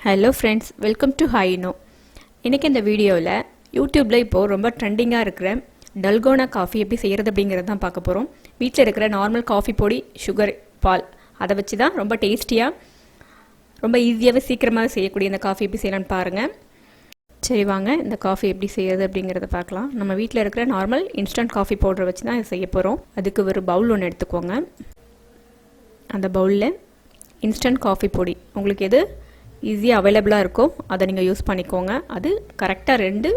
Hello friends, welcome to Hi-Inno. இன்னைக்கு இந்த வீடியோவில் யூடியூப்பில் இப்போது ரொம்ப ட்ரெண்டிங்காக இருக்கிற டல்கோனா காஃபி எப்படி செய்கிறது அப்படிங்கிறது தான் பார்க்க போகிறோம். வீட்டில் இருக்கிற நார்மல் காஃபி பொடி, சுகர், பால் அதை வச்சு தான் ரொம்ப டேஸ்டியாக ரொம்ப ஈஸியாகவே சீக்கிரமாக செய்யக்கூடிய இந்த காஃபி எப்படி செய்யலான்னு பாருங்கள். சரி வாங்க இந்த காஃபி எப்படி செய்கிறது அப்படிங்கிறத பார்க்கலாம். நம்ம வீட்டில் இருக்கிற நார்மல் இன்ஸ்டன்ட் காஃபி பவுடரை வச்சு தான் செய்ய போகிறோம். அதுக்கு ஒரு பவுல் ஒன்று எடுத்துக்கோங்க. அந்த பவுலில் இன்ஸ்டன்ட் காஃபி பொடி உங்களுக்கு எது ஈஸியாக அவைலபிளாக இருக்கும் அதை நீங்கள் யூஸ் பண்ணிக்கோங்க. அது கரெக்டாக 2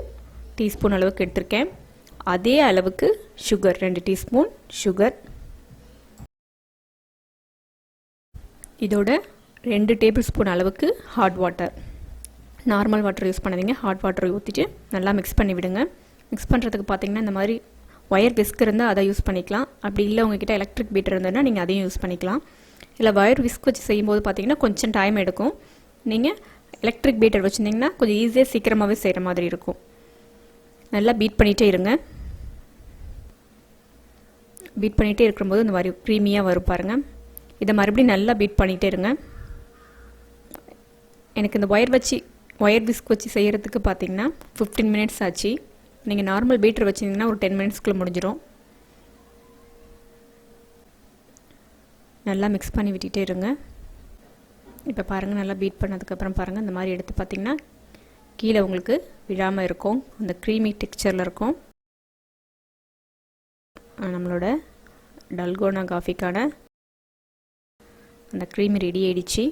டீஸ்பூன் அளவுக்கு எடுத்திருக்கேன். அதே அளவுக்கு சுகர் 2 டீஸ்பூன் சுகர், இதோட 2 டேபிள் ஸ்பூன் அளவுக்கு hot water. Normal water use பண்ணாதீங்க, ஹாட் வாட்டர் ஊற்றிட்டு நல்லா மிக்ஸ் பண்ணி விடுங்க. மிக்ஸ் பண்ணுறதுக்கு பார்த்தீங்கன்னா இந்த மாதிரி ஒயர் விஸ்க் இருந்தால் அதை யூஸ் பண்ணிக்கலாம். அப்படி இல்லை உங்ககிட்ட எலக்ட்ரிக் பீட்டர் இருந்ததுன்னா நீங்கள் அதையும் யூஸ் பண்ணிக்கலாம். இல்லை ஒயர் விஸ்க் வச்சு செய்யும்போது பார்த்தீங்கன்னா கொஞ்சம் டைம் எடுக்கும். நீங்கள் எலக்ட்ரிக் பீட்டர் வச்சுருந்தீங்கன்னா கொஞ்சம் ஈஸியாக சீக்கிரமாகவே செய்கிற மாதிரி இருக்கும். நல்லா பீட் பண்ணிகிட்டே இருங்க. பீட் பண்ணிகிட்டே இருக்கும்போது இந்த மாதிரி க்ரீமியாக வரும் பாருங்கள். இதை மறுபடியும் நல்லா பீட் பண்ணிகிட்டே இருங்க. எனக்கு இந்த ஒயர் விஸ்க் வச்சு செய்கிறதுக்கு பார்த்தீங்கன்னா 15 மினிட்ஸ் ஆச்சு. நீங்கள் நார்மல் பீட்டர் வச்சுருந்தீங்கன்னா ஒரு 10 மினிட்ஸ்க்குள்ளே முடிஞ்சிடும். நல்லா மிக்ஸ் பண்ணி விட்டுட்டே இருங்க. இப்போ பாருங்கள், நல்லா பீட் பண்ணதுக்கப்புறம் பாருங்கள் இந்த மாதிரி எடுத்து பார்த்திங்கன்னா கீழே உங்களுக்கு விழாமல் இருக்கும். அந்த க்ரீமி டெக்ஸ்சரில் இருக்கும். நம்மளோட டல்கோனா காஃபிக்கான அந்த க்ரீமி ரெடி ஆகிடுச்சு.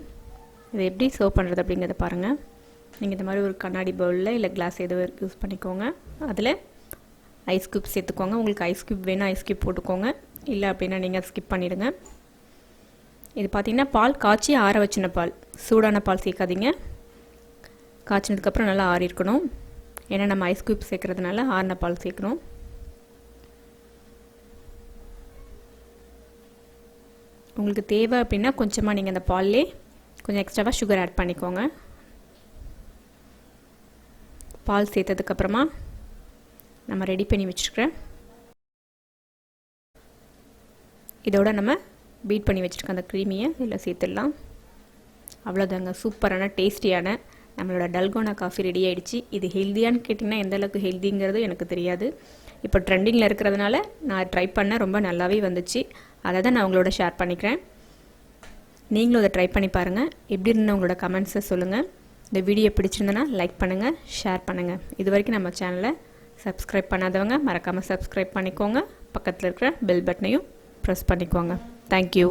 இதை எப்படி சர்வ் பண்ணுறது அப்படிங்கிறத பாருங்கள். நீங்கள் இந்த மாதிரி ஒரு கண்ணாடி பவுலில் இல்லை கிளாஸ் எதுவும் யூஸ் பண்ணிக்கோங்க. அதில் ஐஸ் க்யூப் சேர்த்துக்கோங்க. உங்களுக்கு ஐஸ் க்யூப் வேணால் ஐஸ் க்யூப் போட்டுக்கோங்க. இல்லை அப்படின்னா நீங்கள் அதை ஸ்கிப் பண்ணிவிடுங்க. இது பார்த்திங்கன்னா பால் காய்ச்சி ஆற வச்சின பால், சூடான பால் சேர்க்காதீங்க. காய்ச்சினதுக்கப்புறம் நல்லா ஆறி இருக்கணும். ஏன்னா நம்ம ஐஸ் க்யூப் சேர்க்குறதுனால ஆறின பால் சேர்க்கணும். உங்களுக்கு தேவை அப்படின்னா கொஞ்சமாக நீங்கள் அந்த பால்லே கொஞ்சம் எக்ஸ்ட்ராவாக சுகர் ஆட் பண்ணிக்கோங்க. பால் சேர்த்ததுக்கப்புறமா நம்ம ரெடி பண்ணி வச்சுருக்கிறேன். இதோட நம்ம பீட் பண்ணி வச்சுருக்க அந்த க்ரீமியை இதில் சேர்த்துடலாம். அவ்வளோதாங்க, சூப்பரான டேஸ்டியான நம்மளோட டல்கோனா காஃபி ரெடி ஆகிடுச்சு. இது ஹெல்த்தியானு கேட்டிங்கன்னா எந்த அளவுக்கு ஹெல்த்திங்கிறது எனக்கு தெரியாது. இப்போ ட்ரெண்டிங்கில் இருக்கிறதுனால நான் ட்ரை பண்ண ரொம்ப நல்லாவே வந்துச்சு. அதை தான் நான் உங்களோட ஷேர் பண்ணிக்கிறேன். நீங்களும் அதை ட்ரை பண்ணி பாருங்கள். எப்படி இருந்தால் உங்களோட கமெண்ட்ஸை சொல்லுங்கள். இந்த வீடியோ பிடிச்சிருந்தனா லைக் பண்ணுங்கள், ஷேர் பண்ணுங்கள். இது வரைக்கும் நம்ம சேனலை சப்ஸ்கிரைப் பண்ணாதவங்க மறக்காமல் சப்ஸ்கிரைப் பண்ணிக்கோங்க. பக்கத்தில் இருக்கிற பெல் பட்டனையும் ப்ரெஸ் பண்ணிக்கோங்க. Thank you.